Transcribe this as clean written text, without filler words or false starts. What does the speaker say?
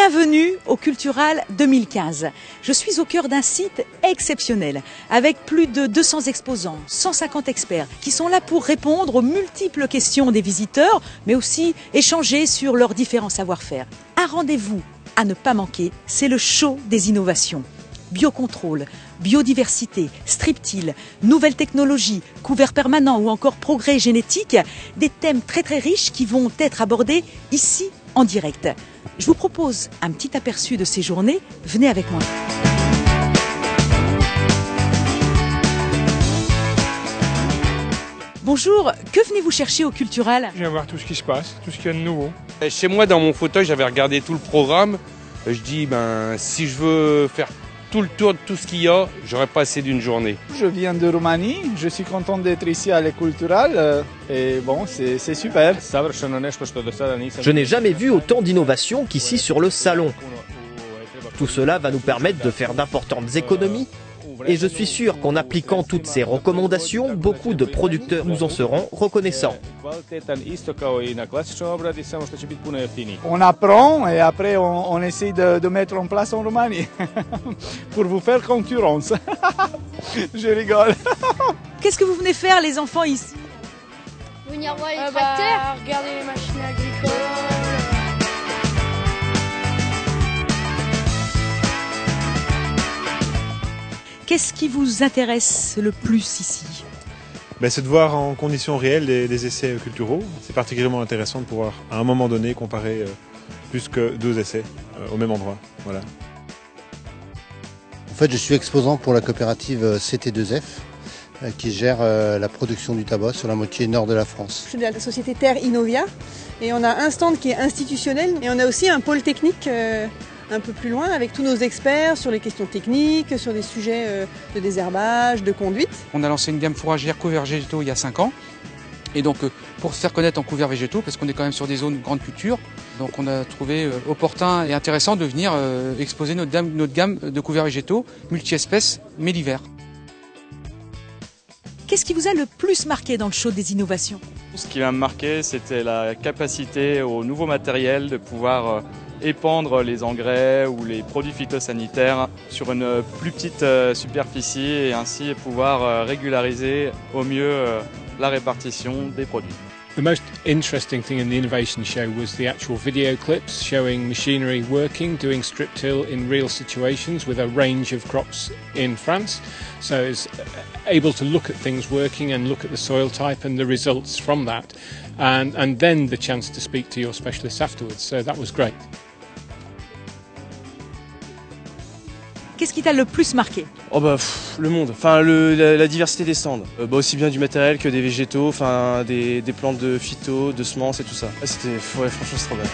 Bienvenue au Cultural 2015. Je suis au cœur d'un site exceptionnel avec plus de 200 exposants, 150 experts qui sont là pour répondre aux multiples questions des visiteurs mais aussi échanger sur leurs différents savoir-faire. Un rendez-vous à ne pas manquer, c'est le show des innovations. Biocontrôle, biodiversité, striptease, nouvelles technologies, couverts permanents ou encore progrès génétique, des thèmes très riches qui vont être abordés ici en direct. Je vous propose un petit aperçu de ces journées. Venez avec moi. Bonjour, que venez-vous chercher au Cultural? Je viens voir tout ce qui se passe, tout ce qu'il y a de nouveau. Chez moi, dans mon fauteuil, j'avais regardé tout le programme. Je dis, si je veux faire tout le tour de tout ce qu'il y a, j'aurais pas assez d'une journée. Je viens de Roumanie, je suis content d'être ici à l'Cultural et bon, c'est super. Je n'ai jamais vu autant d'innovations qu'ici sur le salon. Tout cela va nous permettre de faire d'importantes économies et je suis sûr qu'en appliquant toutes ces recommandations, beaucoup de producteurs nous en seront reconnaissants. On apprend et après on essaie de mettre en place en Roumanie pour vous faire concurrence. Je rigole. Qu'est-ce que vous venez faire les enfants ici? Venir voir les tracteurs, regarder les machines agricoles. Qu'est-ce qui vous intéresse le plus ici? C'est de voir en conditions réelles des essais culturaux. C'est particulièrement intéressant de pouvoir, à un moment donné, comparer plus que 2 essais au même endroit. Voilà. En fait, je suis exposant pour la coopérative CT2F qui gère la production du tabac sur la moitié nord de la France. Je suis de la société Terre Innovia et on a un stand qui est institutionnel et on a aussi un pôle technique un peu plus loin avec tous nos experts sur les questions techniques, sur des sujets de désherbage, de conduite. On a lancé une gamme fourragère couverts végétaux il y a 5 ans. Et donc pour se faire connaître en couverts végétaux, parce qu'on est quand même sur des zones de grande culture, donc on a trouvé opportun et intéressant de venir exposer notre gamme de couverts végétaux, multi-espèces, mais l'hiver. Qu'est-ce qui vous a le plus marqué dans le show des innovations? Ce qui m'a marqué, c'était la capacité au nouveau matériel de pouvoir épandre les engrais ou les produits phytosanitaires sur une plus petite superficie et ainsi pouvoir régulariser au mieux la répartition des produits. The most interesting thing in the innovation show was the actual video clips showing machinery working, doing strip till in real situations with a range of crops in France. So it's able to look at things working and look at the soil type and the results from that, and then the chance to speak to your specialists afterwards. So that was great. Qu'est-ce qui t'a le plus marqué? Le monde, la diversité des stands, aussi bien du matériel que des végétaux, des plantes de phyto, de semences et tout ça. Franchement c'est trop bien.